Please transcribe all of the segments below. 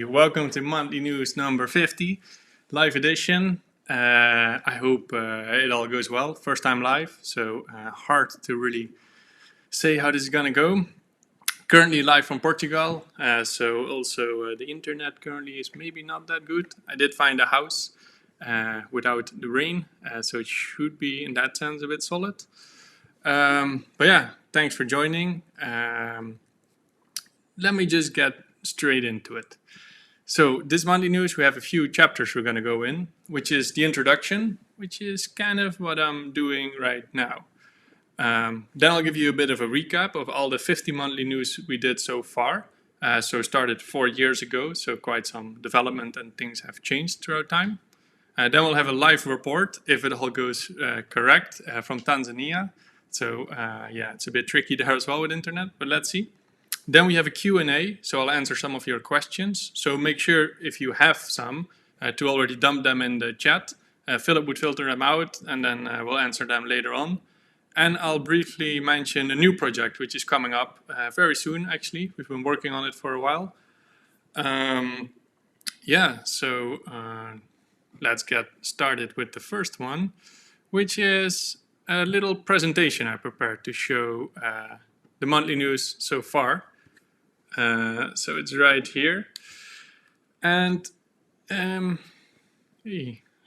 Welcome to Monthly News number 50, live edition. I hope it all goes well. First time live, so hard to really say how this is gonna go. Currently live from Portugal, so also the internet currently is maybe not that good. I did find a house without the rain, so it should be in that sense a bit solid. But yeah, thanks for joining. Let me just get straight into it. So this Monday News, we have a few chapters we're going to go in, which is the introduction, which is kind of what I'm doing right now. Then I'll give you a bit of a recap of all the 50 monthly news we did so far. So started 4 years ago, so quite some development and things have changed throughout time. Then we'll have a live report, if it all goes correct, from Tanzania. So yeah, it's a bit tricky there as well with internet, but let's see. Then we have a Q&A, so I'll answer some of your questions. So make sure, if you have some, to already dump them in the chat. Philip would filter them out, and then we'll answer them later on. And I'll briefly mention a new project, which is coming up very soon, actually. We've been working on it for a while. Yeah, so let's get started with the first one, which is a little presentation I prepared to show the monthly news so far. So it's right here, and I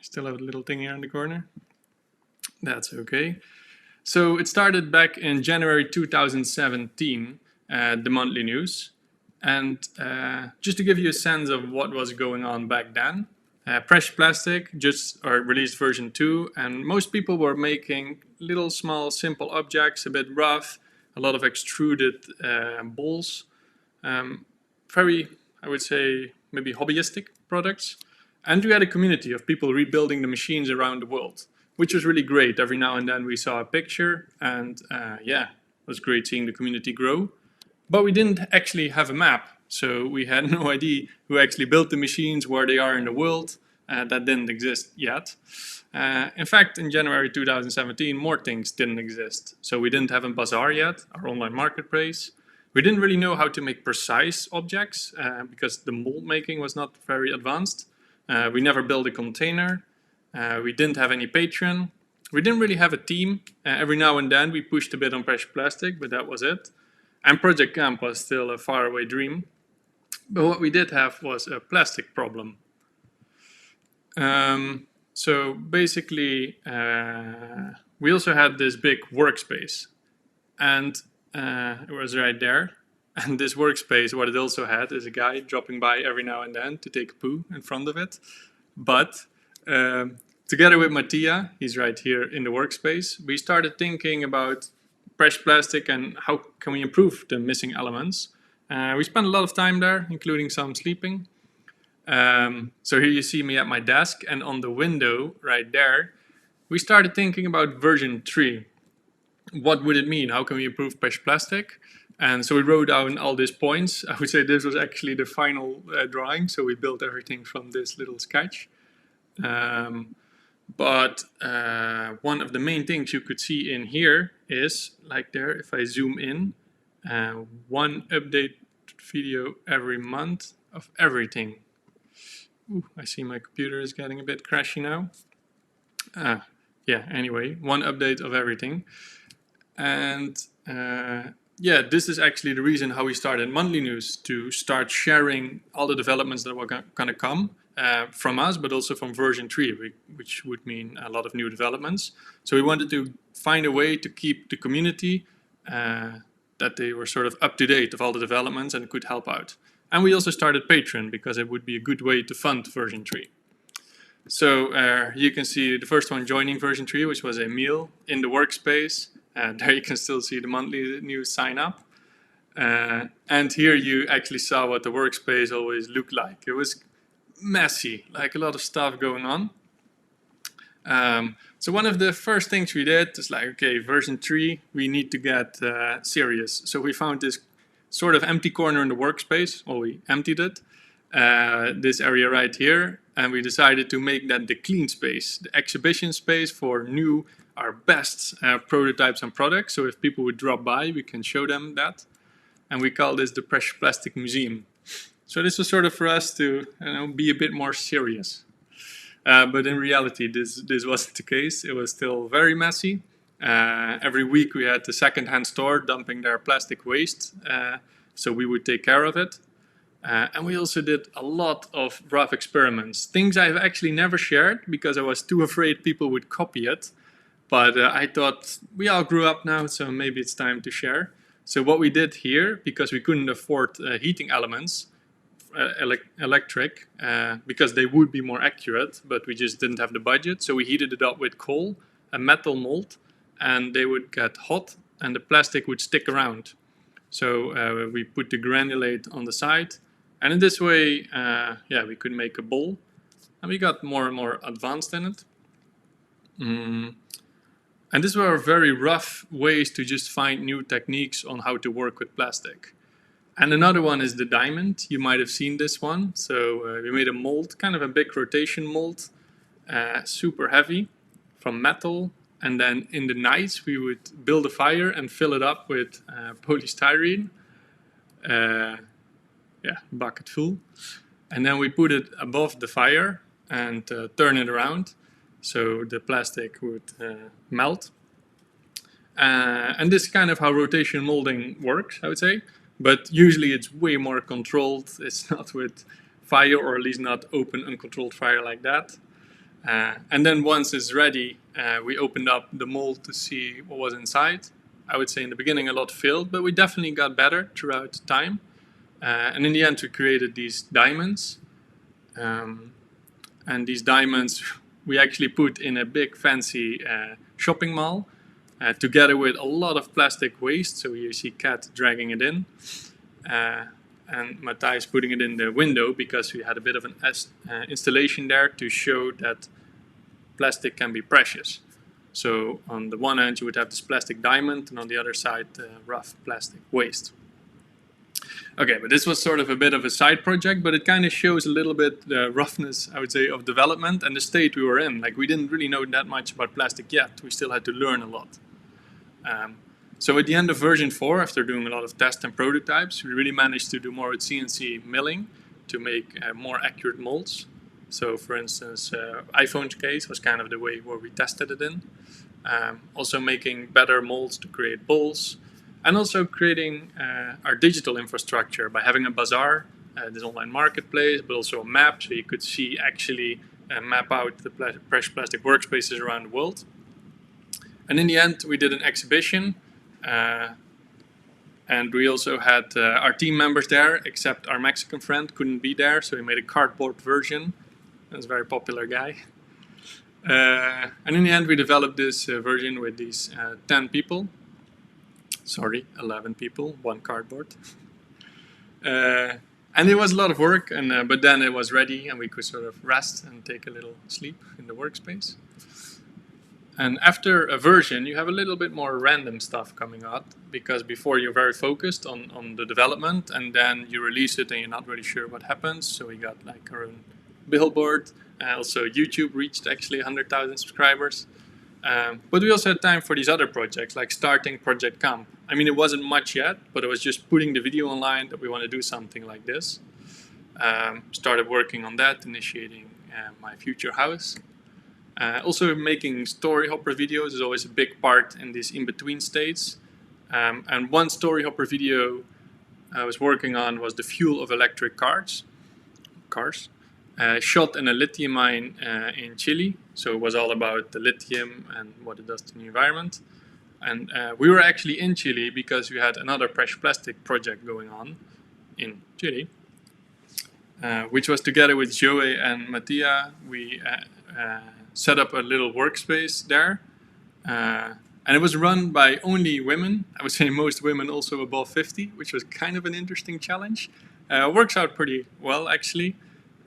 still have a little thing here in the corner. That's okay. So it started back in January 2017, the monthly news, and just to give you a sense of what was going on back then, Precious Plastic just released version 2, and most people were making little small simple objects, a bit rough, a lot of extruded balls. Very, I would say, maybe hobbyistic products. And we had a community of people rebuilding the machines around the world, which was really great. Every now and then we saw a picture, and yeah, it was great seeing the community grow. But we didn't actually have a map, so we had no idea who actually built the machines, where they are in the world. That didn't exist yet. In fact, in January 2017, more things didn't exist. So we didn't have a bazaar yet, our online marketplace. We didn't really know how to make precise objects because the mold making was not very advanced. We never built a container. We didn't have any Patreon. We didn't really have a team. Every now and then we pushed a bit on Precious Plastic, but that was it. And Project Camp was still a faraway dream. But what we did have was a plastic problem. So basically, we also had this big workspace. And it was right there. And this workspace, what it also had is a guy dropping by every now and then to take a poo in front of it. But together with Mattia, he's right here in the workspace, we started thinking about Precious Plastic and how can we improve the missing elements. We spent a lot of time there, including some sleeping. So here you see me at my desk, and on the window right there, we started thinking about version 3. What would it mean? How can we improve Precious Plastic? And so we wrote down all these points. I would say this was actually the final drawing, so we built everything from this little sketch. But one of the main things you could see in here is, like there, if I zoom in, one update video every month of everything. Ooh, I see my computer is getting a bit crashy now. Yeah, anyway, one update of everything. And yeah, this is actually the reason how we started Monthly News, to start sharing all the developments that were going to come from us, but also from version 3, which would mean a lot of new developments. So we wanted to find a way to keep the community, that they were sort of up to date of all the developments and could help out. And we also started Patreon because it would be a good way to fund version 3. So you can see the first one joining version 3, which was Emil in the workspace. And there you can still see the monthly news sign up. And here you actually saw what the workspace always looked like. It was messy, like a lot of stuff going on. So one of the first things we did is like, okay, version 3, we need to get serious. So we found this sort of empty corner in the workspace. Well, we emptied it, this area right here. And we decided to make that the clean space, the exhibition space for our best prototypes and products. So if people would drop by, we can show them that. And we call this the Precious Plastic Museum. So this was sort of for us to be a bit more serious. But in reality, this wasn't the case. It was still very messy. Every week we had the second-hand store dumping their plastic waste, so we would take care of it. And we also did a lot of rough experiments, things I've actually never shared because I was too afraid people would copy it. But I thought we all grew up now, so maybe it's time to share. So what we did here, because we couldn't afford heating elements, electric, because they would be more accurate, but we just didn't have the budget. So we heated it up with coal, a metal mold, and they would get hot and the plastic would stick around. So we put the granulate on the side, and in this way, we could make a bowl, and we got more and more advanced in it. And these were very rough ways to just find new techniques on how to work with plastic. And another one is the diamond. You might have seen this one. So we made a mold, kind of a big rotation mold, super heavy, from metal. And then in the nights we would build a fire and fill it up with polystyrene, bucket full. And then we put it above the fire and turn it around so the plastic would melt. And this is kind of how rotation molding works, I would say. But usually it's way more controlled. It's not with fire, or at least not open, uncontrolled fire like that. And then once it's ready, we opened up the mold to see what was inside. I would say in the beginning a lot failed, but we definitely got better throughout time. And in the end we created these diamonds. And these diamonds we actually put in a big fancy shopping mall, together with a lot of plastic waste. So you see Kat dragging it in. And Matthijs putting it in the window because we had a bit of an installation there to show that plastic can be precious. So on the one hand you would have this plastic diamond, and on the other side rough plastic waste. Okay, but this was sort of a bit of a side project, but it kind of shows a little bit the roughness, I would say, of development and the state we were in. Like, we didn't really know that much about plastic yet. We still had to learn a lot. So at the end of version 4, after doing a lot of tests and prototypes, we really managed to do more with CNC milling to make more accurate molds. So for instance, iPhone's case was kind of the way where we tested it in. Also making better molds to create bowls, and also creating our digital infrastructure by having a bazaar, this online marketplace, but also a map, so you could see actually map out the Fresh Plastic workspaces around the world. And in the end, we did an exhibition, and we also had our team members there, except our Mexican friend couldn't be there, so we made a cardboard version. That's a very popular guy. And in the end, we developed this version with these 10 people. Sorry, 11 people, one cardboard. And it was a lot of work, and but then it was ready and we could sort of rest and take a little sleep in the workspace. And after a version, you have a little bit more random stuff coming out, because before you're very focused on the development, and then you release it and you're not really sure what happens. So we got like our own billboard. Also YouTube reached actually 100,000 subscribers. But we also had time for these other projects, like starting Project Camp. I mean, it wasn't much yet, but it was just putting the video online that we want to do something like this. Started working on that, initiating my future house. Also making story hopper videos is always a big part in these in-between states. And one story hopper video I was working on was the fuel of electric cars. Shot in a lithium mine in Chile. So it was all about the lithium and what it does to the environment. And we were actually in Chile because we had another Fresh Plastic project going on in Chile, which was together with Joey and Mattia. We set up a little workspace there. And it was run by only women. I would say most women also above 50, which was kind of an interesting challenge. Works out pretty well, actually.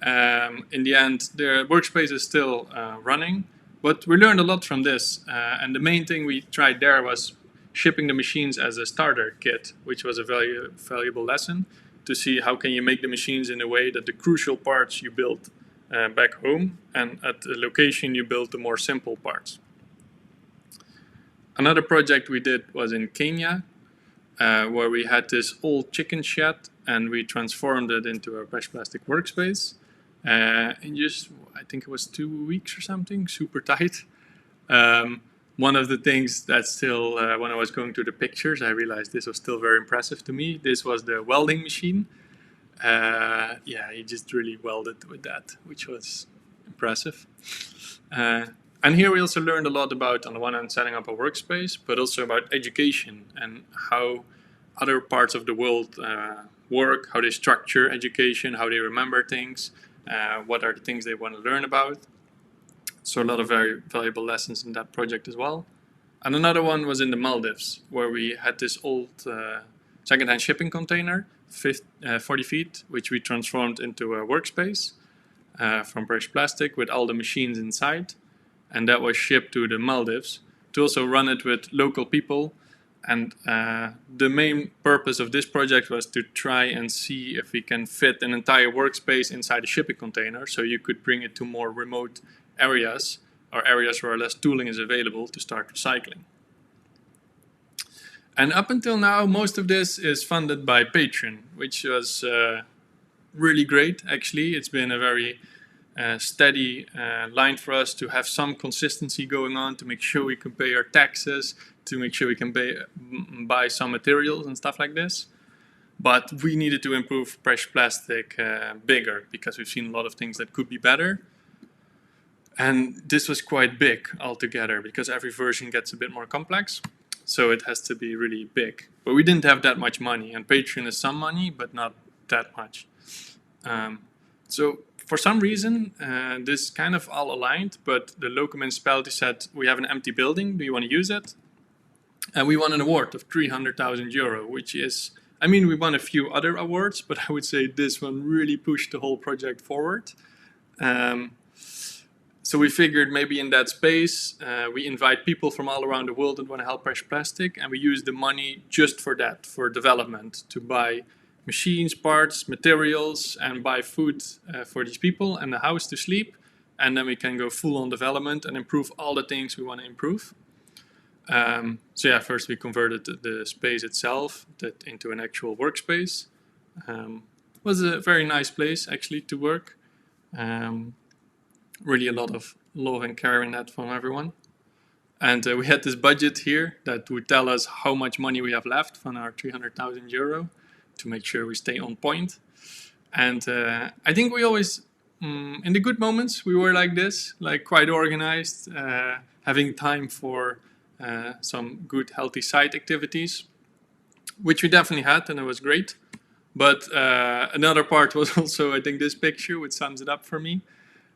In the end, the workspace is still running, but we learned a lot from this. And the main thing we tried there was shipping the machines as a starter kit, which was a valuable lesson to see how can you make the machines in a way that the crucial parts you build back home, and at the location you build the more simple parts. Another project we did was in Kenya, where we had this old chicken shed and we transformed it into a Fresh Plastic workspace in just, I think it was 2 weeks or something, super tight. One of the things that still, when I was going through the pictures, I realized this was still very impressive to me. This was the welding machine. Yeah, he just really welded with that, which was impressive. And here we also learned a lot about, on the one hand, setting up a workspace, but also about education and how other parts of the world work, how they structure education, how they remember things, what are the things they want to learn about. So a lot of very valuable lessons in that project as well. And another one was in the Maldives, where we had this old second-hand shipping container, 40 feet, which we transformed into a workspace from Fresh Plastic with all the machines inside. And that was shipped to the Maldives to also run it with local people. And the main purpose of this project was to try and see if we can fit an entire workspace inside a shipping container, so you could bring it to more remote areas or areas where less tooling is available to start recycling. And up until now, most of this is funded by Patreon, which was really great, actually. It's been a very steady line for us to have some consistency going on, to make sure we can pay our taxes, to make sure we can buy some materials and stuff like this. But we needed to improve Fresh Plastic bigger, because we've seen a lot of things that could be better. And this was quite big altogether, because every version gets a bit more complex. So it has to be really big. But we didn't have that much money, and Patreon is some money, but not that much. So for some reason, this kind of all aligned, but the local municipality said, we have an empty building, do you want to use it? And we won an award of €300,000, which is, I mean, we won a few other awards, but I would say this one really pushed the whole project forward. So we figured maybe in that space, we invite people from all around the world that want to help Fresh Plastic, and we use the money just for that, for development, to buy machines, parts, materials, and buy food for these people and a house to sleep. And then we can go full on development and improve all the things we want to improve. So yeah, first we converted the space itself into an actual workspace. It was a very nice place actually to work. Really a lot of love and care in that from everyone. And we had this budget here that would tell us how much money we have left from our €300,000 to make sure we stay on point. And I think we always, in the good moments, we were like this, like quite organized, having time for some good, healthy side activities, which we definitely had, and it was great. But another part was also, I think, this picture, which sums it up for me,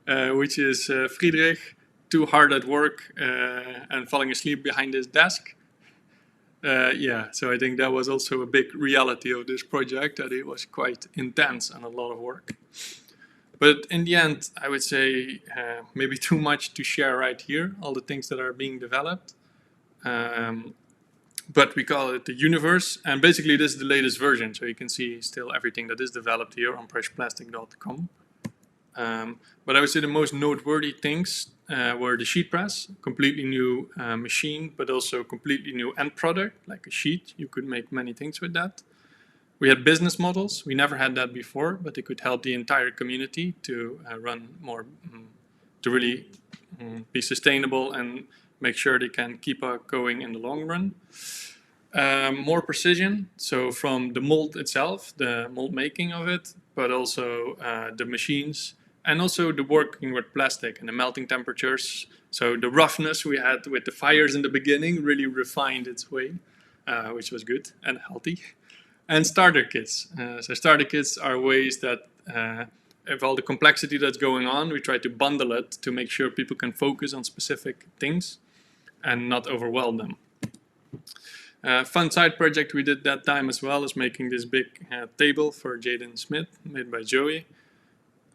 which is Friedrich, too hard at work and falling asleep behind his desk. Yeah, so I think that was also a big reality of this project, that it was quite intense and a lot of work. But in the end, I would say maybe too much to share right here, all the things that are being developed. But we call it the universe, and basically this is the latest version, so you can see still everything that is developed here on freshplastic.com. But I would say the most noteworthy things were the sheet press, completely new machine, but also completely new end product, like a sheet. You could make many things with that. We had business models. We never had that before, but they could help the entire community to run more, to really be sustainable and make sure they can keep going in the long run. More precision, so from the mold itself, the mold making of it, but also the machines, and also the working with plastic and the melting temperatures. So the roughness we had with the fires in the beginning really refined its way, which was good and healthy. And starter kits. So starter kits are ways that, if all the complexity that's going on, we try to bundle it to make sure people can focus on specific things and not overwhelm them. Fun side project we did that time as well is making this big table for Jaden Smith, made by Joey.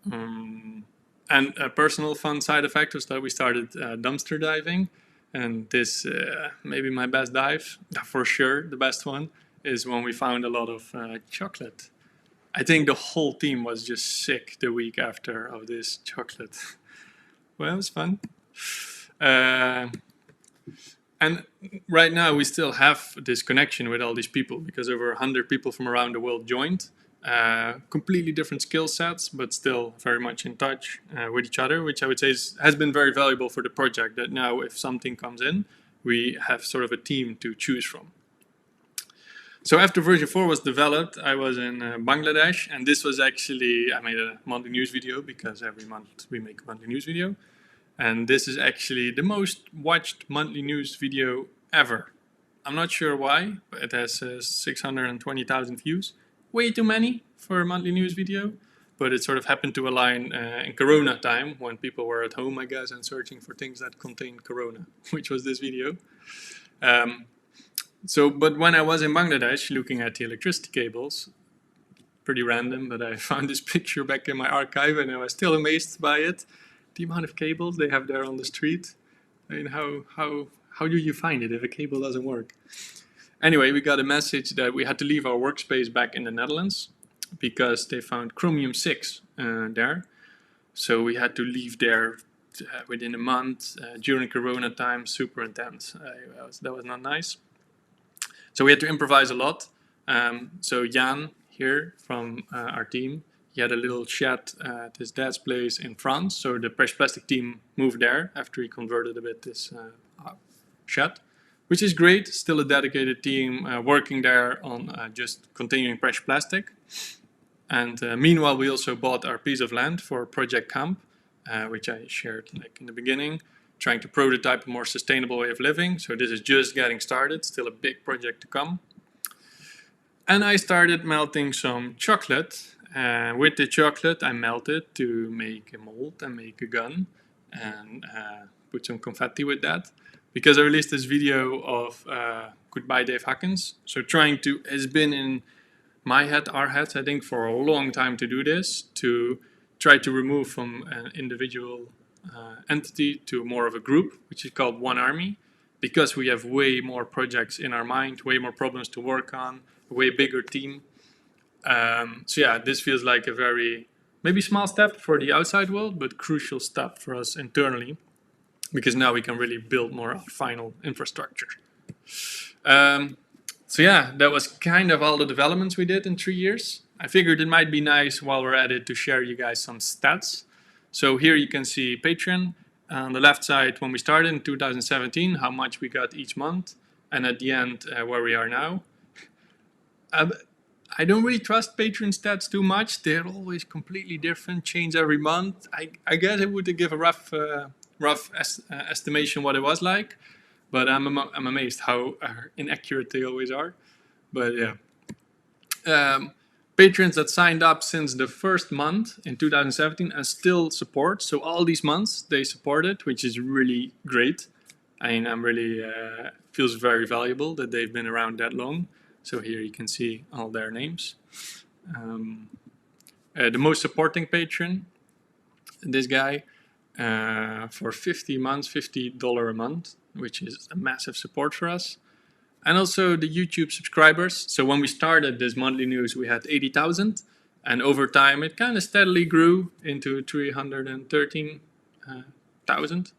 And a personal fun side effect was that we started dumpster diving, and this maybe my best dive, for sure the best one, is when we found a lot of chocolate. I think the whole team was just sick the week after of this chocolate. Well, it was fun. And right now we still have this connection with all these people, because over 100 people from around the world joined. completely different skill sets, but still very much in touch with each other, which I would say has been very valuable for the project. That now, if something comes in, we have sort of a team to choose from. So after version 4 was developed, I was in Bangladesh, and this was actually, I made a monthly news video because every month we make a monthly news video. And this is actually the most watched monthly news video ever. I'm not sure why, but it has 620,000 views. Way too many for a monthly news video, but it sort of happened to align in Corona time when people were at home, I guess, and searching for things that contain Corona, which was this video. But when I was in Bangladesh looking at the electricity cables, pretty random, but I found this picture back in my archive and I was still amazed by it. The amount of cables they have there on the street. I mean, how do you find it if a cable doesn't work? Anyway, we got a message that we had to leave our workspace back in the Netherlands because they found chromium-6 there. So we had to leave there within a month during Corona time, super intense. That was not nice. So we had to improvise a lot. So Jan here from our team, he had a little shed at his dad's place in France. So the Precious Plastic team moved there after he converted a bit this shed, which is great. Still a dedicated team working there on just continuing Precious Plastic. And meanwhile, we also bought our piece of land for Project Camp, which I shared like in the beginning, trying to prototype a more sustainable way of living. So this is just getting started, still a big project to come. And I started melting some chocolate. With the chocolate, I melted to make a mold and make a gun and put some confetti with that. Because I released this video of Goodbye Dave Huckins. So it's been in my head, our heads, I think, for a long time to do this, to try to remove from an individual entity to more of a group, which is called One Army, because we have way more projects in our mind, way more problems to work on, a way bigger team. So yeah, this feels like a very, maybe small step for the outside world, but crucial step for us internally, because now we can really build more final infrastructure. So yeah, that was kind of all the developments we did in 3 years. I figured it might be nice while we're at it to share you guys some stats. So here you can see Patreon. On the left side, when we started in 2017, how much we got each month. And at the end, where we are now. I don't really trust Patreon stats too much. They're always completely different, change every month. I guess I would give a rough estimation what it was like. But I'm amazed how inaccurate they always are. But yeah. Patrons that signed up since the first month in 2017 and still support. So all these months they supported, which is really great. I mean, I'm really feels very valuable that they've been around that long. So here you can see all their names. The most supporting patron, this guy, for 50 months, $50 a month, which is a massive support for us. And also the YouTube subscribers. So when we started this monthly news, we had 80,000. And over time, it kind of steadily grew into 313,000.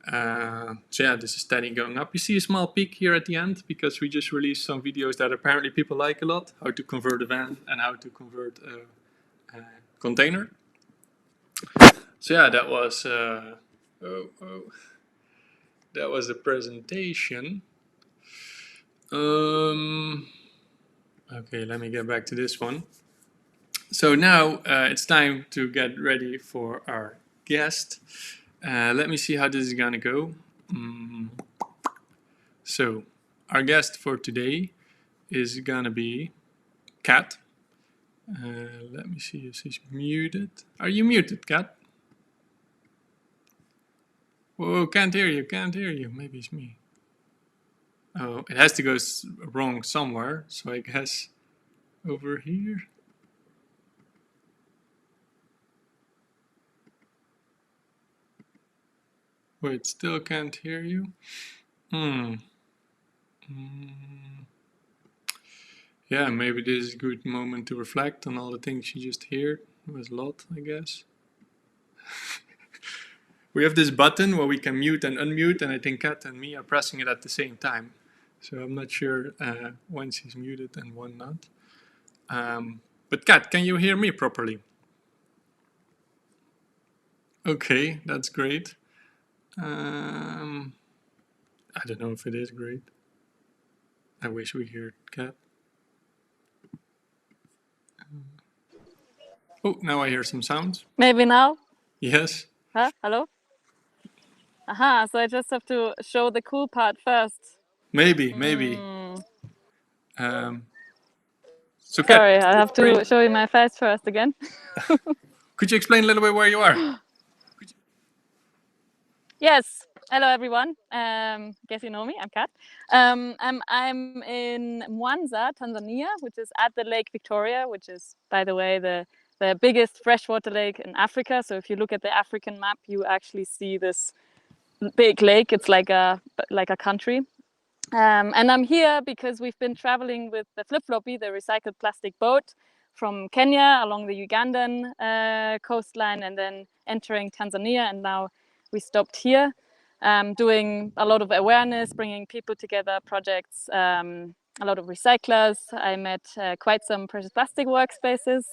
So yeah, this is steady going up. You see a small peak here at the end because we just released some videos that apparently people like a lot. How to convert a van and how to convert a container. So yeah, that was that was the presentation. Okay, let me get back to this one. So now it's time to get ready for our guest. Let me see how this is gonna go. So our guest for today is gonna be Kat. Let me see if she's muted. Are you muted, Kat? Whoa, can't hear you, can't hear you. Maybe it's me. Oh, it has to go wrong somewhere, so I guess over here. Wait, still can't hear you? Yeah, maybe this is a good moment to reflect on all the things you just heard. It was a lot, I guess. We have this button where we can mute and unmute, and I think Kat and me are pressing it at the same time. So I'm not sure when she's muted and when not. But Kat, can you hear me properly? Okay, that's great. I don't know if it is great. I wish we heard Kat. Oh, now I hear some sounds. Maybe now? Yes. Huh? Hello? Aha, so I just have to show the cool part first. Maybe. So Kat, Sorry, I have to show you my face first again. could you explain a little bit where you are? Yes. Hello, everyone. Guess you know me. I'm Kat. I'm in Mwanza, Tanzania, which is at the Lake Victoria, which is, by the way, the biggest freshwater lake in Africa. So if you look at the African map, you actually see this big lake. It's like a country. And I'm here because we've been traveling with the Flip Floppy, the recycled plastic boat, from Kenya along the Ugandan coastline and then entering Tanzania. And now we stopped here, doing a lot of awareness, bringing people together, projects, a lot of recyclers. I met quite some precious plastic workspaces,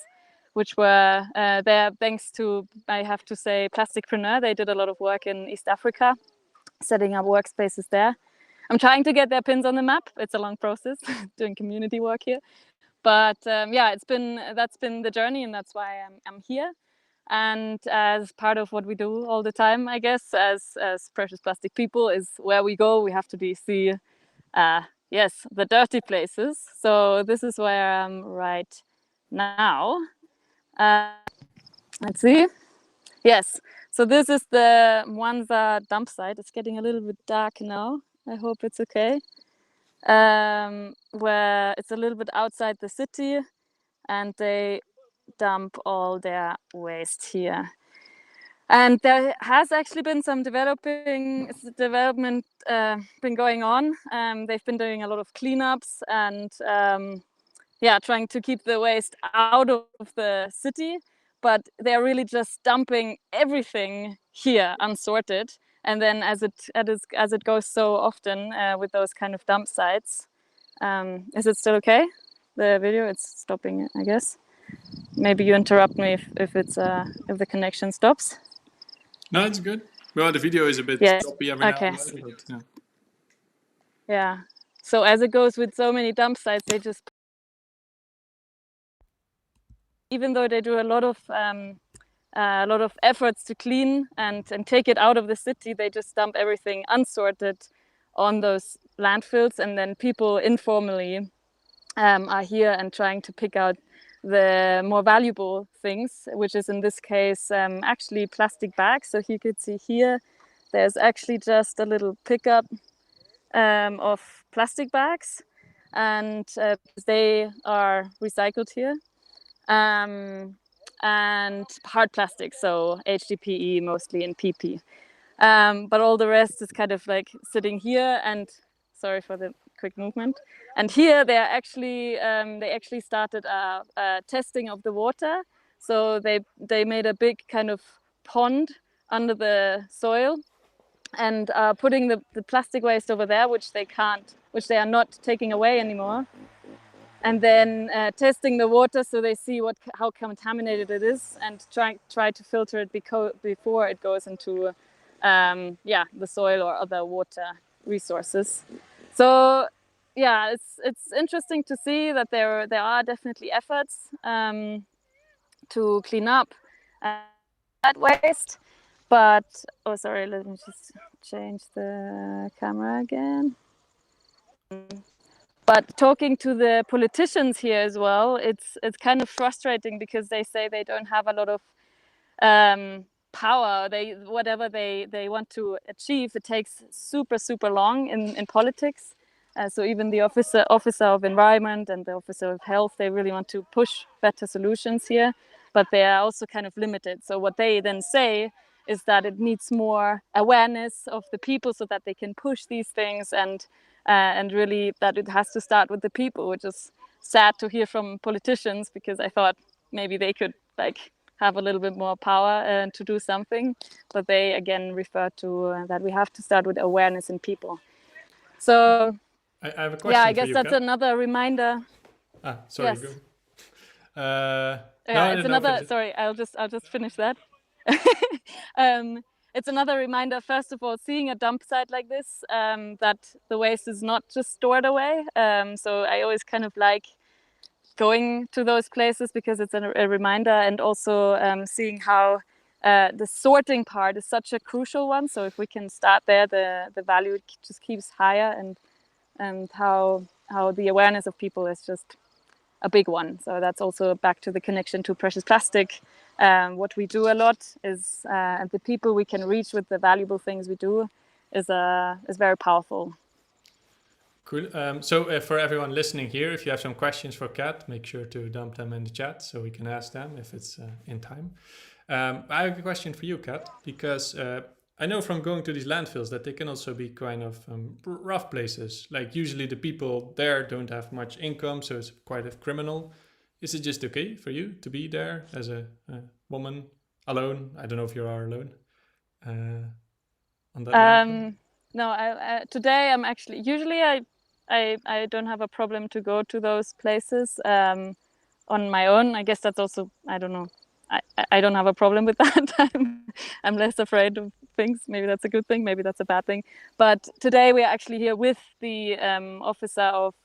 which were there thanks to, I have to say, Plasticpreneur. They did a lot of work in East Africa, setting up workspaces there. I'm trying to get their pins on the map. It's a long process doing community work here. But yeah, that's been the journey, and that's why I'm here. And as part of what we do all the time, I guess, as precious plastic people, is where we go, we have to see, yes, the dirty places. So this is where I'm right now. Let's see. Yes, so this is the Mwanza dump site. It's getting a little bit dark now. I hope it's okay. Where it's a little bit outside the city, and they dump all their waste here. And there has actually been some development been going on. They've been doing a lot of cleanups and yeah, trying to keep the waste out of the city, but they're really just dumping everything here unsorted. And then as it goes so often with those kind of dump sites, is it still okay? The video, it's stopping, I guess. Maybe you interrupt me if the connection stops. No, it's good. Well, the video is a bit choppy every now and then, but yeah. Yeah. So as it goes with so many dump sites, they just, even though they do a lot of efforts to clean and take it out of the city, they just dump everything unsorted on those landfills, and then people informally are here and trying to pick out the more valuable things, which is in this case actually plastic bags. So you could see here, there's actually just a little pickup of plastic bags, and they are recycled here. And hard plastic, so HDPE mostly and PP. But all the rest is kind of like sitting here, and sorry for the quick movement. And here they actually started a testing of the water. So they made a big kind of pond under the soil and putting the plastic waste over there, which they are not taking away anymore. And then testing the water so they see how contaminated it is, and try to filter it before it goes into the soil or other water resources. So yeah, it's interesting to see that there are definitely efforts to clean up that waste. But oh, sorry, let me just change the camera again. But talking to the politicians here as well, it's kind of frustrating because they say they don't have a lot of power. Whatever they want to achieve, it takes super long in politics. So even the officer of environment and the officer of health, they really want to push better solutions here, but they are also kind of limited. So what they then say is that it needs more awareness of the people so that they can push these things, and really that it has to start with the people, which is sad to hear from politicians, because I thought maybe they could have a little bit more power to do something, but they again refer to that we have to start with awareness in people. So I have a question. yeah, I guess for you, that's Kat. another reminder. Sorry, Yes. go. Yeah, no, it's no, another. finish it. Sorry, I'll just finish that. It's another reminder. First of all, seeing a dump site like this, that the waste is not just stored away. So I always kind of like going to those places because it's a reminder, and also seeing how the sorting part is such a crucial one. So if we can start there, the value just keeps higher, and how the awareness of people is just a big one. So that's also back to the connection to precious plastic. What we do a lot is, and the people we can reach with the valuable things we do is very powerful. Cool. So for everyone listening here, if you have some questions for Kat, make sure to dump them in the chat so we can ask them if it's in time. I have a question for you, Kat, because I know from going to these landfills that they can also be kind of rough places. Like usually the people there don't have much income, so it's quite a criminal. Is it just okay for you to be there as a woman alone? I don't know if you are alone on that landfill. No, today I'm actually, usually I don't have a problem to go to those places on my own. I guess that's also, I don't know, I don't have a problem with that. I'm less afraid of things. Maybe that's a good thing, maybe that's a bad thing. But today we're actually here with the officer of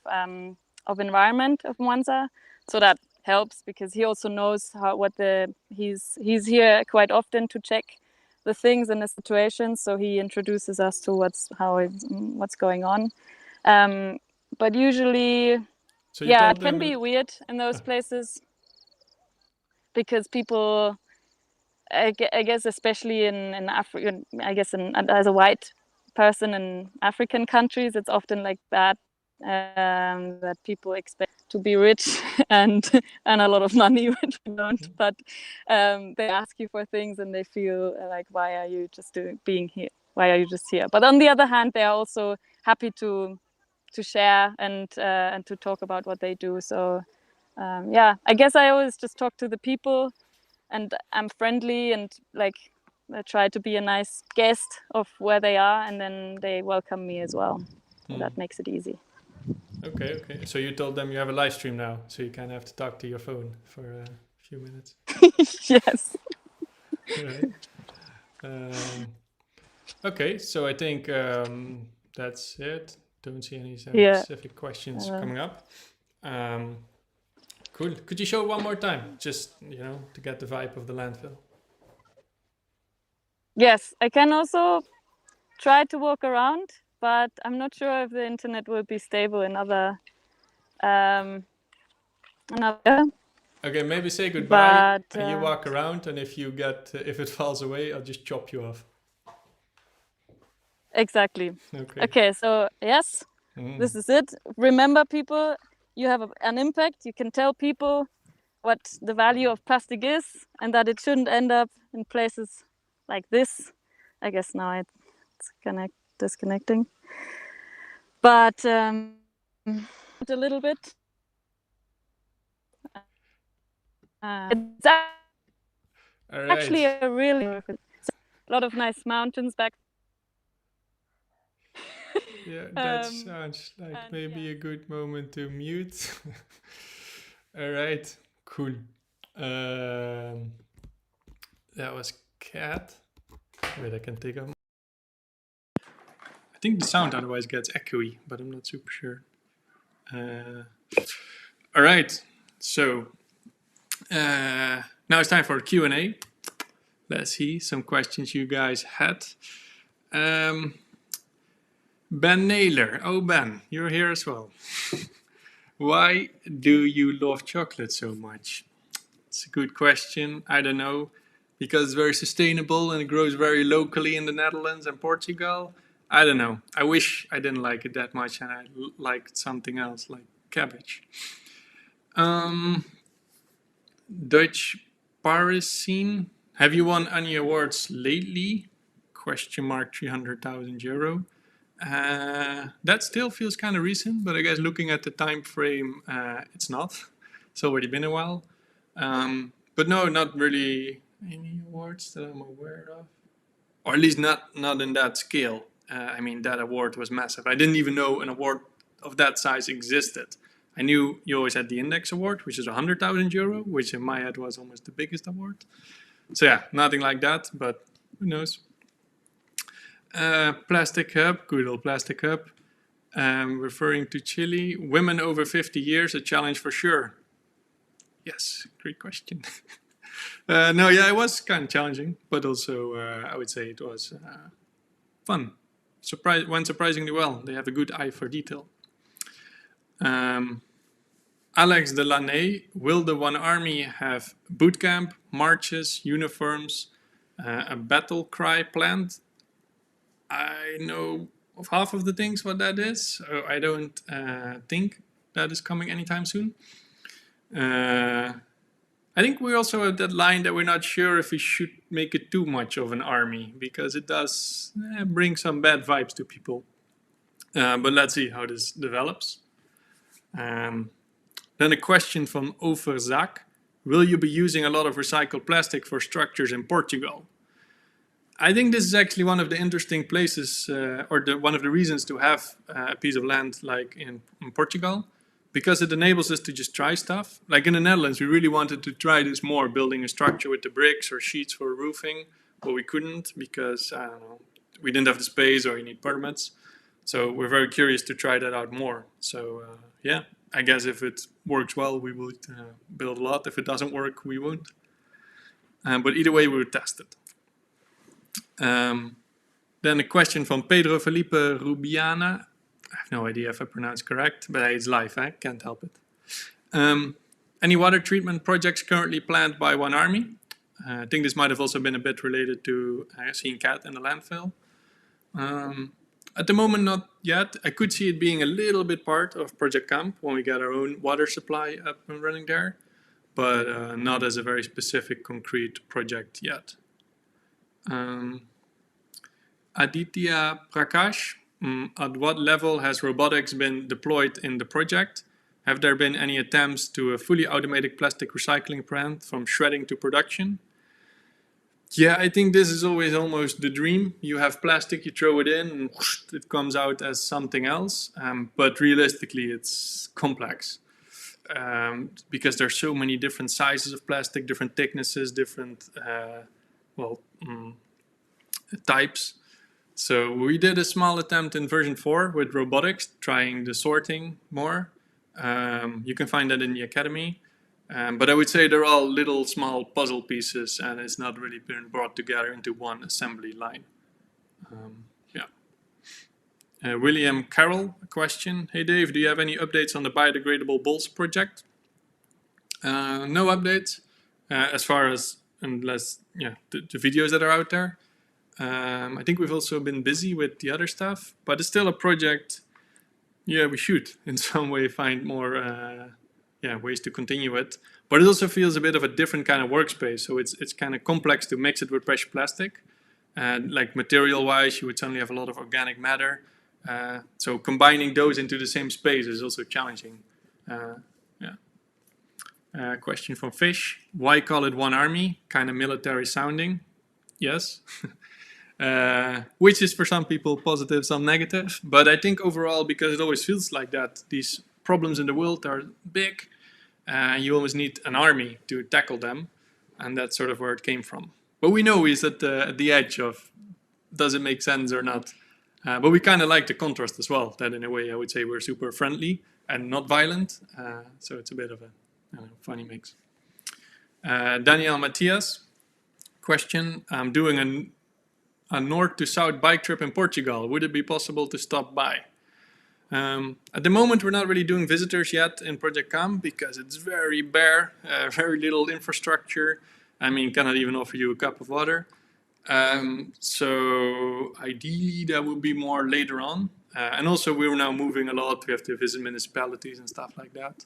environment of Mwanza, so that helps because he also knows he's here quite often to check the things and the situations. So he introduces us to what's going on. But usually, So you yeah, told it can them. be weird in those places because people, I guess, especially in Africa, I guess, as a white person in African countries, it's often like that, that people expect to be rich and a lot of money, which we don't. But they ask you for things and they feel like, why are you just being here? Why are you just here? But on the other hand, they are also happy to share and to talk about what they do. So yeah, I guess I always just talk to the people, and I'm friendly and like I try to be a nice guest of where they are, and then they welcome me as well. So that makes it easy. Okay, okay. So you told them you have a live stream now, so you kind of have to talk to your phone for a few minutes. Yes. Right. Okay, so I think that's it. Don't see any Yeah. specific questions coming up. Cool. Could you show it one more time, just to get the vibe of the landfill? Yes, I can also try to walk around, but I'm not sure if the internet will be stable in other. Okay, maybe say goodbye But and you walk around, and if if it falls away, I'll just chop you off. exactly. Okay. Okay, so yes, this is it. Remember, people, you have an impact. You can tell people what the value of plastic is, and that it shouldn't end up in places like this. I guess now it's disconnecting. But a little bit. It's actually a really a lot of nice mountains back. Yeah, that sounds like maybe a good moment to mute. All right, cool. That was Kat. Wait, I can take off. I think the sound otherwise gets echoey, but I'm not super sure. All right, so now it's time for Q&A. Let's see some questions you guys had. Ben Naylor. Oh, Ben, you're here as well. Why do you love chocolate so much? It's a good question. I don't know. Because it's very sustainable and it grows very locally in the Netherlands and Portugal. I don't know. I wish I didn't like it that much and I liked something else like cabbage. Dutch Parisine. Have you won any awards lately? Question mark 300,000 euro. That still feels kind of recent, but I guess looking at the time frame, it's not. It's already been a while. But no, not really any awards that I'm aware of, or at least not in that scale. I mean, that award was massive. I didn't even know an award of that size existed. I knew you always had the Index Award, which is €100,000, which in my head was almost the biggest award. So yeah, nothing like that, but who knows. Plastic Hub, good old Plastic Hub. Referring to Chile, women over 50 years, a challenge for sure. Yes, great question. No, yeah, it was kind of challenging, but also I would say it was fun. Went surprisingly well. They have a good eye for detail. Alex Delaney, will the One Army have boot camp, marches, uniforms, a battle cry planned? I know of half of the things what that is, so I don't think that is coming anytime soon. I think we also have that line that we're not sure if we should make it too much of an army, because it does bring some bad vibes to people. But let's see how this develops. Then a question from Overzak. Will you be using a lot of recycled plastic for structures in Portugal? I think this is actually one of the interesting places, one of the reasons to have a piece of land like in Portugal, because it enables us to just try stuff. Like in the Netherlands, we really wanted to try this more, building a structure with the bricks or sheets for roofing, but we couldn't because, I don't know, we didn't have the space or you need permits. So we're very curious to try that out more. So yeah, I guess if it works well, we would build a lot. If it doesn't work, we won't. But either way, we would test it. Then a question from Pedro Felipe Rubiana. I have no idea if I pronounced correct, but it's live, I can't help it. Any water treatment projects currently planned by One Army? I think this might have also been a bit related to seeing Cat in the landfill. At the moment, not yet. I could see it being a little bit part of Project Camp when we get our own water supply up and running there, but not as a very specific, concrete project yet. Aditya Prakash, at what level has robotics been deployed in the project? Have there been any attempts to a fully automated plastic recycling plant from shredding to production? Yeah, I think this is always almost the dream. You have plastic, you throw it in, and it comes out as something else. But realistically, it's complex because there's so many different sizes of plastic, different thicknesses, different types. So we did a small attempt in version 4 with robotics, trying the sorting more. You can find that in the academy. But I would say they're all little small puzzle pieces and it's not really been brought together into one assembly line. William Carroll, a question. Hey Dave, do you have any updates on the biodegradable bowls project? No updates as far as, unless the videos that are out there. I think we've also been busy with the other stuff, but it's still a project. Yeah, we should in some way find more ways to continue it. But it also feels a bit of a different kind of workspace. So it's kind of complex to mix it with pressure plastic. And like material-wise, you would suddenly have a lot of organic matter. So combining those into the same space is also challenging. Question from Fish. Why call it One Army? Kind of military sounding. Yes. Which is for some people positive, some negative. But I think overall, because it always feels like that, these problems in the world are big. You always need an army to tackle them. And that's sort of where it came from. What we know is at the edge of does it make sense or not. But we kind of like the contrast as well. That in a way I would say we're super friendly and not violent. So it's a bit of a funny mix. Daniel Matias, question. I'm doing a north to south bike trip in Portugal. Would it be possible to stop by? At the moment, we're not really doing visitors yet in Project Camp because it's very bare, very little infrastructure. I mean, cannot even offer you a cup of water. So ideally, that would be more later on. And also, we're now moving a lot. We have to visit municipalities and stuff like that.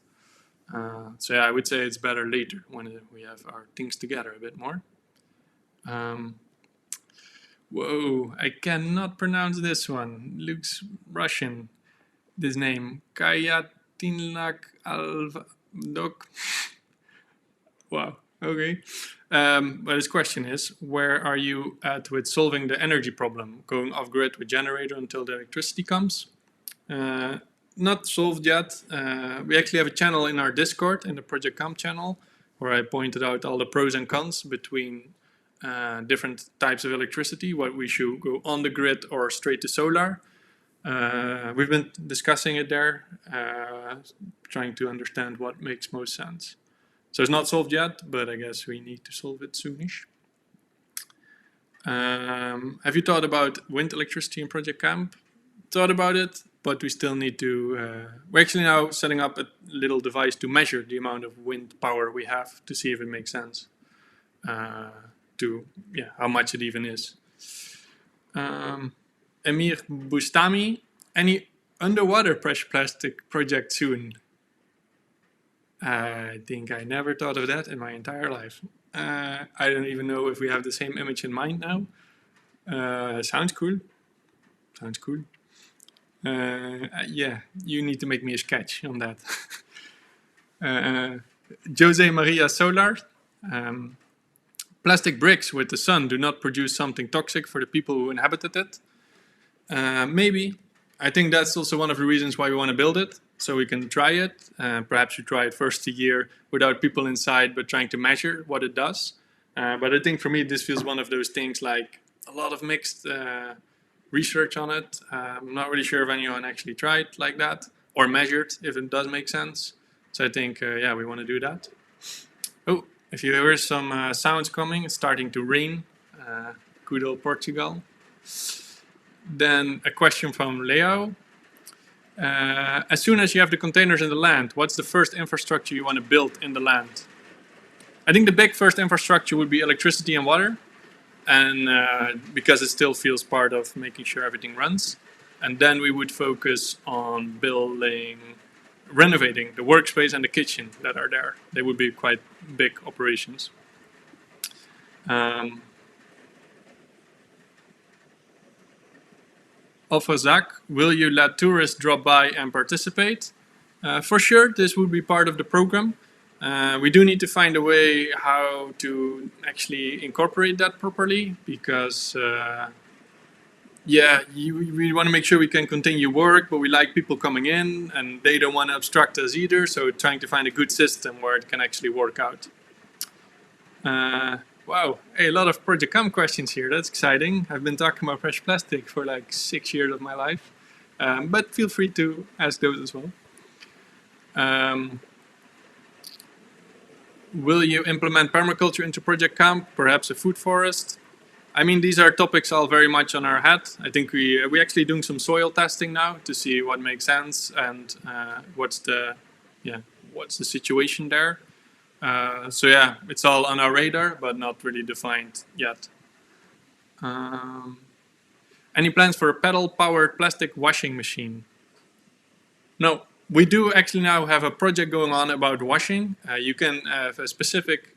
So yeah, I would say it's better later when we have our things together a bit more. Whoa, I cannot pronounce this one. Looks Russian. This name, Kayatinlak Alvdok. Wow, okay. But his question is, where are you at with solving the energy problem? Going off-grid with generator until the electricity comes? not solved yet. We actually have a channel in our Discord, in the Project Camp channel, where I pointed out all the pros and cons between different types of electricity, what we should go on the grid or straight to solar. We've been discussing it there, trying to understand what makes most sense. So it's not solved yet, but I guess we need to solve it soonish. Have you thought about wind electricity in Project Camp? Thought about it, but we still need to... we're actually now setting up a little device to measure the amount of wind power we have to see if it makes sense. How much it even is. Emir Bustami, any underwater pressure plastic project soon? I think I never thought of that in my entire life. I don't even know if we have the same image in mind now. Sounds cool. Sounds cool. Yeah, you need to make me a sketch on that. Jose Maria Solar. Plastic bricks with the sun do not produce something toxic for the people who inhabited it. Maybe. I think that's also one of the reasons why we want to build it, so we can try it. Perhaps you try it first a year without people inside, but trying to measure what it does. But I think for me, this feels one of those things like a lot of mixed research on it. I'm not really sure if anyone actually tried like that or measured if it does make sense. So I think, yeah, we want to do that. Oh, if you hear some sounds coming, it's starting to rain. Good old Portugal. Then a question from Leo. As soon as you have the containers in the land, what's the first infrastructure you want to build in the land? I think the big first infrastructure would be electricity and water. And because it still feels part of making sure everything runs. And then we would focus on renovating the workspace and the kitchen that are there. They would be quite big operations. Alpha Zach, will you let tourists drop by and participate? For sure, this would be part of the program. We do need to find a way how to actually incorporate that properly because, we want to make sure we can continue work, but we like people coming in and they don't want to obstruct us either. So trying to find a good system where it can actually work out. Wow, a lot of Project Camp questions here. That's exciting. I've been talking about fresh plastic for like 6 years of my life. But feel free to ask those as well. Will you implement permaculture into Project Camp? Perhaps a food forest? I mean, these are topics all very much on our head. I think we're actually doing some soil testing now to see what makes sense and what's the situation there. So yeah, it's all on our radar, but not really defined yet. Any plans for a pedal-powered plastic washing machine? No, we do actually now have a project going on about washing. You can have a specific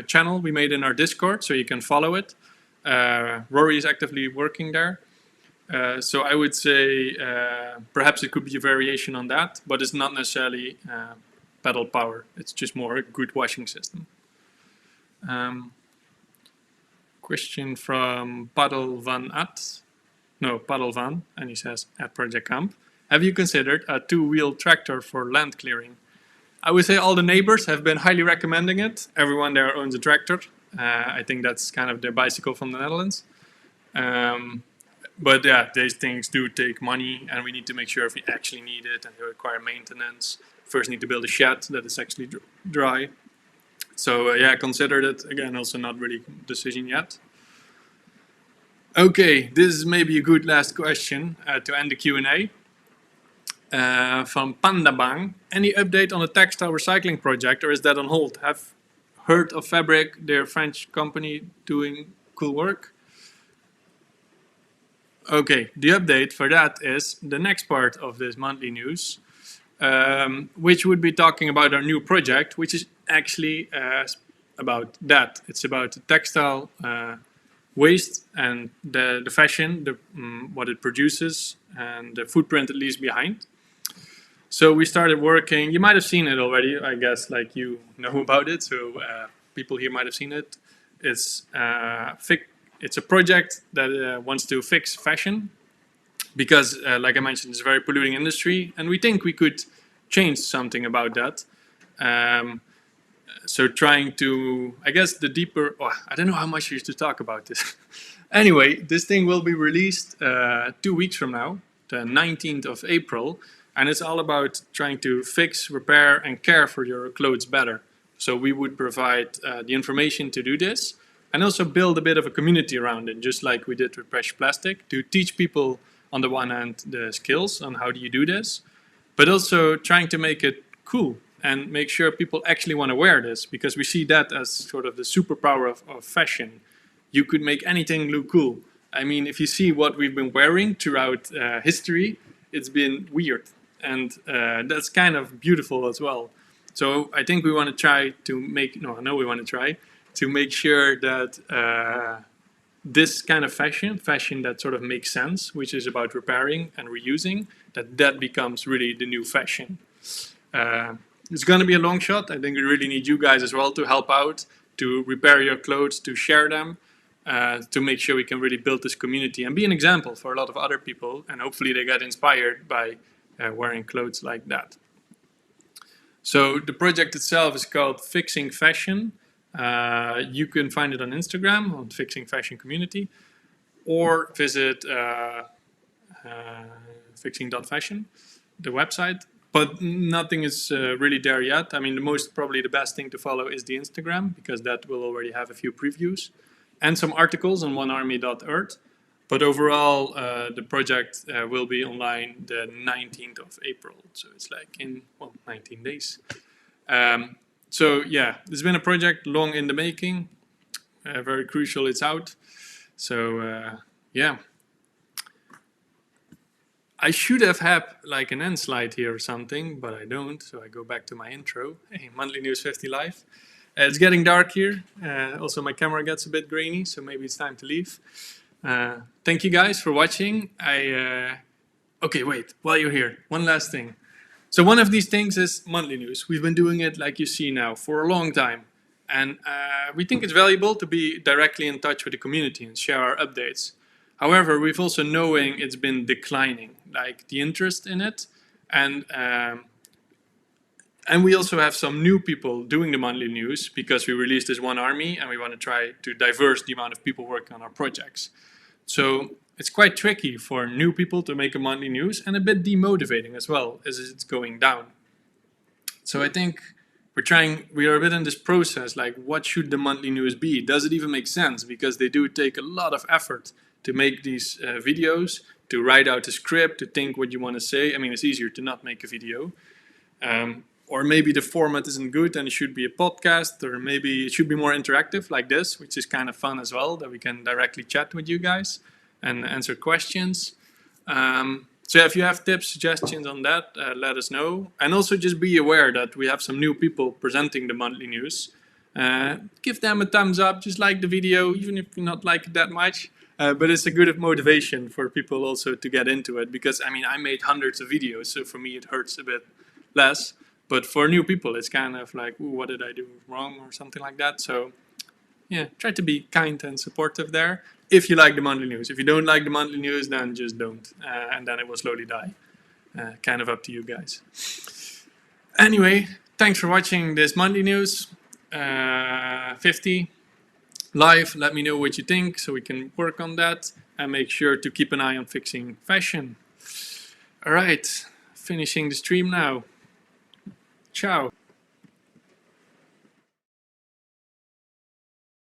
channel we made in our Discord, so you can follow it. Rory is actively working there. So I would say perhaps it could be a variation on that, but it's not necessarily pedal power. It's just more a good washing system. Question from Paddle Van, and he says, at Project Camp, have you considered a 2-wheel tractor for land clearing? I would say all the neighbors have been highly recommending it. Everyone there owns a tractor. I think that's kind of their bicycle from the Netherlands. But yeah, these things do take money, and we need to make sure if we actually need it, and they require maintenance. First need to build a shed that is actually dry. So yeah, considered it. Again, also not really decision yet. Okay, this is maybe a good last question to end the Q&A. From Pandabang. Any update on the textile recycling project, or is that on hold? Have heard of Fabric, their French company doing cool work. Okay, the update for that is the next part of this monthly news, which would be talking about our new project, which is actually about that. It's about the textile waste and the fashion, what it produces, and the footprint it leaves behind. So we started working, you might have seen it already, I guess, like you know about it, so people here might have seen it. It's a project that wants to fix fashion because, like I mentioned, it's a very polluting industry, and we think we could change something about that. So trying to, I guess the deeper, I don't know how much I used to talk about this. Anyway, this thing will be released 2 weeks from now, the 19th of April, and it's all about trying to fix, repair, and care for your clothes better. So we would provide the information to do this, and also build a bit of a community around it, just like we did with Precious Plastic, to teach people on the one hand the skills on how do you do this, but also trying to make it cool and make sure people actually want to wear this, because we see that as sort of the superpower of fashion. You could make anything look cool. I mean, if you see what we've been wearing throughout history, it's been weird, and that's kind of beautiful as well. So I think we want to try to make, no, I know we want to try to make sure that this kind of fashion that sort of makes sense, which is about repairing and reusing, that becomes really the new fashion. It's going to be a long shot. I think we really need you guys as well to help out, to repair your clothes, to share them, to make sure we can really build this community and be an example for a lot of other people, and hopefully they get inspired by wearing clothes like that. So the project itself is called Fixing Fashion. You can find it on Instagram, on Fixing Fashion Community, or visit fixing.fashion, the website. But nothing is really there yet. I mean, probably the best thing to follow is the Instagram, because that will already have a few previews and some articles on onearmy.earth. But overall, the project will be online the 19th of April. So it's like in, 19 days. So yeah, it's been a project long in the making. Very crucial it's out. So yeah. I should have had like an end slide here or something, but I don't. So I go back to my intro. Hey, Monthly News 50 Live. It's getting dark here. Also, my camera gets a bit grainy, so maybe it's time to leave. Thank you guys for watching. Okay, wait, while you're here, one last thing. So one of these things is Monthly News. We've been doing it, like you see now, for a long time. And we think it's valuable to be directly in touch with the community and share our updates. However, we've also knowing it's been declining, like the interest in it. And we also have some new people doing the Monthly News, because we released this One Army and we want to try to diverse the amount of people working on our projects. So it's quite tricky for new people to make a Monthly News, and a bit demotivating as well, as it's going down. So I think we are a bit in this process, like what should the Monthly News be? Does it even make sense? Because they do take a lot of effort to make these videos, to write out a script, to think what you want to say. I mean, it's easier to not make a video. Or maybe the format isn't good and it should be a podcast, or maybe it should be more interactive like this, which is kind of fun as well, that we can directly chat with you guys and answer questions. So if you have tips, suggestions on that, let us know. And also just be aware that we have some new people presenting the Monthly News. Give them a thumbs up, just like the video, even if you not like it that much. But it's a good motivation for people also to get into it, because I mean, I made hundreds of videos, so for me it hurts a bit less. But for new people, it's kind of like, ooh, what did I do wrong or something like that. So yeah, try to be kind and supportive there. If you like the Monthly News. If you don't like the Monthly News, then just don't. And then it will slowly die. Kind of up to you guys. Anyway, thanks for watching this Monthly News 50 live. Let me know what you think so we can work on that. And make sure to keep an eye on Fixing Fashion. Alright, finishing the stream now. Ciao.